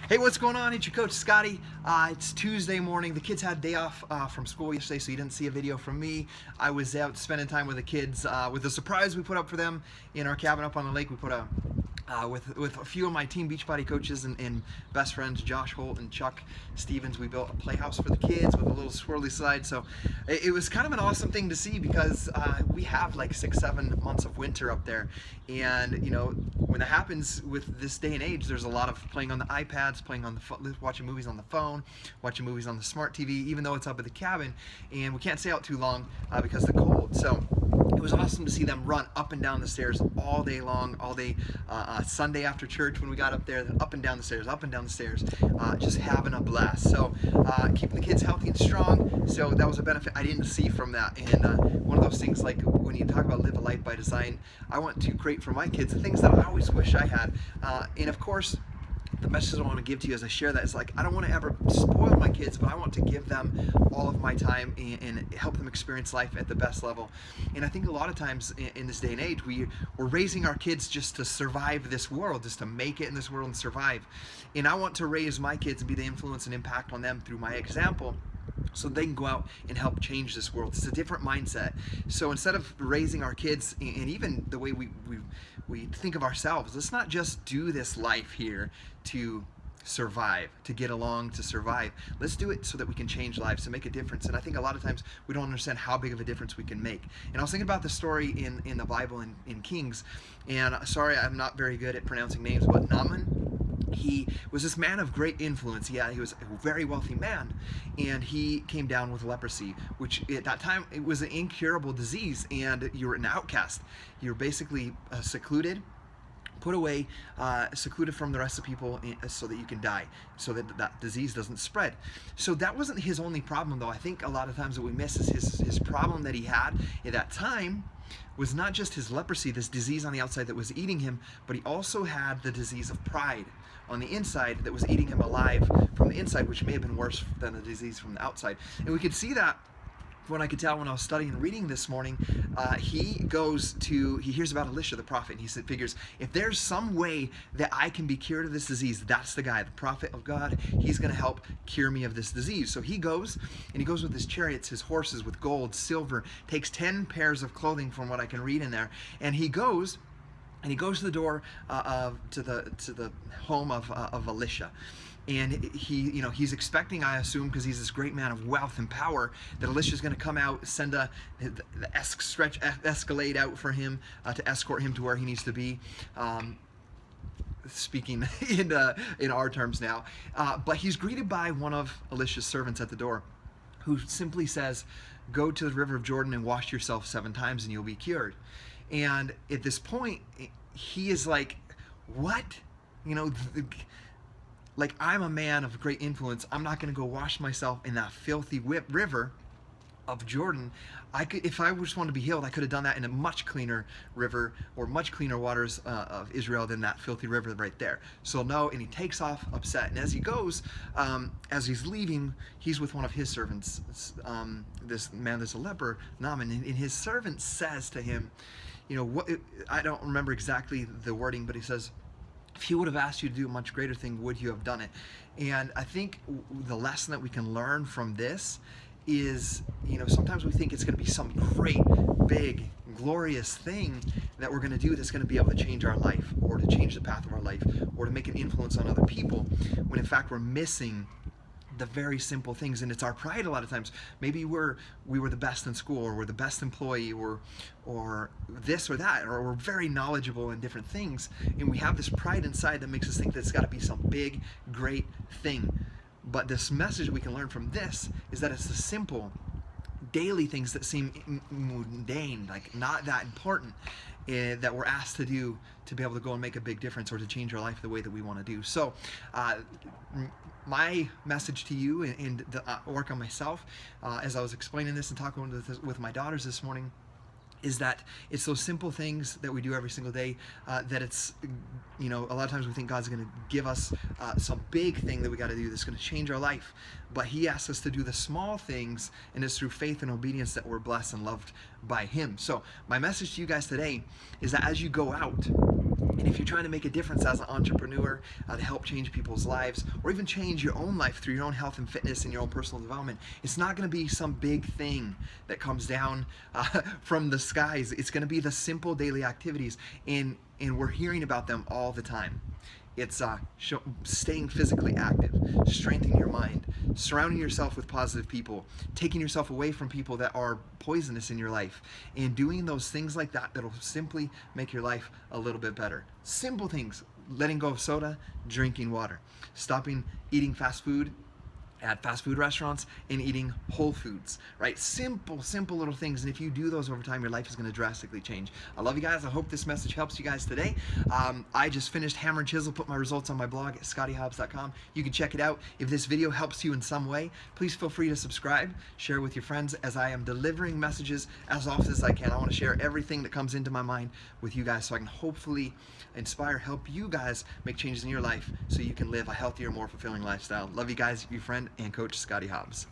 Hey, what's going on? It's your coach, Scotty. It's Tuesday morning. The kids had day off from school yesterday, so you didn't see a video from me. I was out spending time with the kids with a surprise we put up for them in our cabin up on the lake. We put with a few of my Team Beachbody coaches and best friends, Josh Holt and Chuck Stevens, we built a playhouse for the kids with a little swirly slide. So it was kind of an awesome thing to see because we have like 6-7 months of winter up there. And you know, when that happens with this day and age, there's a lot of playing on the iPads, playing on the watching movies on the phone, watching movies on the smart TV, even though it's up at the cabin, and we can't stay out too long because of the cold. So it was awesome to see them run up and down the stairs all day long, all day Sunday after church when we got up there, then up and down the stairs, just having a blast. So keeping the kids healthy and strong. So that was a benefit I didn't see from that. And one of those things, like when you talk about live a life by design, I want to create for my kids the things that I always wish I had. And of course, the message I want to give to you as I share that is like, I don't want to ever spoil my kids, but I want to give them all of my time and help them experience life at the best level. And I think a lot of times in this day and age, we're raising our kids just to survive this world, just to make it in this world and survive. And I want to raise my kids and be the influence and impact on them through my example, so they can go out and help change this world. It's a different mindset. So instead of raising our kids, and even the way we think of ourselves, let's not just do this life here to survive, to get along, to survive. Let's do it so that we can change lives, to make a difference. And I think a lot of times we don't understand how big of a difference we can make. And I was thinking about the story in the Bible in Kings, and sorry, I'm not very good at pronouncing names, but Naaman, he was this man of great influence. Yeah, he was a very wealthy man, and he came down with leprosy, which at that time it was an incurable disease, and you were an outcast. You're basically secluded, put away, secluded from the rest of people so that you can die, so that that disease doesn't spread. So that wasn't his only problem, though. I think a lot of times what we miss is his problem that he had at that time was not just his leprosy, this disease on the outside that was eating him, but he also had the disease of pride on the inside that was eating him alive from the inside, which may have been worse than the disease from the outside. And we could see that when I could tell when I was studying and reading this morning. He hears about Elisha the prophet, and he figures, if there's some way that I can be cured of this disease, that's the guy, the prophet of God. He's going to help cure me of this disease. So he goes with his chariots, his horses with gold, silver, takes 10 pairs of clothing from what I can read in there, and he goes to the door to the home of Elisha. And he's expecting, I assume, because he's this great man of wealth and power, that Elisha's going to come out, send the Escalade out for him to escort him to where he needs to be. Speaking in our terms now, but he's greeted by one of Elisha's servants at the door, who simply says, "Go to the river of Jordan and wash yourself 7 times, and you'll be cured." And at this point, he is like, "What? Like, I'm a man of great influence. I'm not going to go wash myself in that filthy river of Jordan. If I just wanted to be healed, I could have done that in a much cleaner river or much cleaner waters of Israel than that filthy river right there." So no, and he takes off upset. And as he goes, as he's leaving, he's with one of his servants. This man, there's a leper, Naaman, and his servant says to him, I don't remember exactly the wording, but he says, "If he would have asked you to do a much greater thing, would you have done it?" And I think the lesson that we can learn from this is, sometimes we think it's going to be some great, big, glorious thing that we're going to do that's going to be able to change our life, or to change the path of our life, or to make an influence on other people, when in fact we're missing the very simple things. And it's our pride a lot of times. Maybe we were the best in school, or we're the best employee, or this or that, or we're very knowledgeable in different things, and we have this pride inside that makes us think that it's got to be some big, great thing. But this message we can learn from this is that it's the simple, daily things that seem mundane, like not that important, that we're asked to do to be able to go and make a big difference, or to change our life the way that we want to do. So my message to you, and the work on myself, as I was explaining this and talking with my daughters this morning, is that it's those simple things that we do every single day, that it's, a lot of times we think God's going to give us some big thing that we got to do that's going to change our life. But he asks us to do the small things, and it's through faith and obedience that we're blessed and loved by him. So my message to you guys today is that as you go out, And if you're trying to make a difference as an entrepreneur, to help change people's lives, or even change your own life through your own health and fitness and your own personal development, it's not going to be some big thing that comes down from the skies. It's going to be the simple daily activities, and we're hearing about them all the time. It's staying physically active, strengthening your mind, surrounding yourself with positive people, taking yourself away from people that are poisonous in your life, and doing those things like that that'll simply make your life a little bit better. Simple things: letting go of soda, drinking water, stopping eating fast food at fast food restaurants, and eating whole foods, right? Simple little things. And if you do those over time, your life is going to drastically change. I love you guys. I hope this message helps you guys today. I just finished Hammer and Chisel, put my results on my blog at scottyhobbs.com. You can check it out. If this video helps you in some way, please feel free to subscribe, share with your friends, as I am delivering messages as often as I can. I want to share everything that comes into my mind with you guys so I can hopefully inspire, help you guys make changes in your life so you can live a healthier, more fulfilling lifestyle. Love you guys, your friend and coach Scotty Hobbs.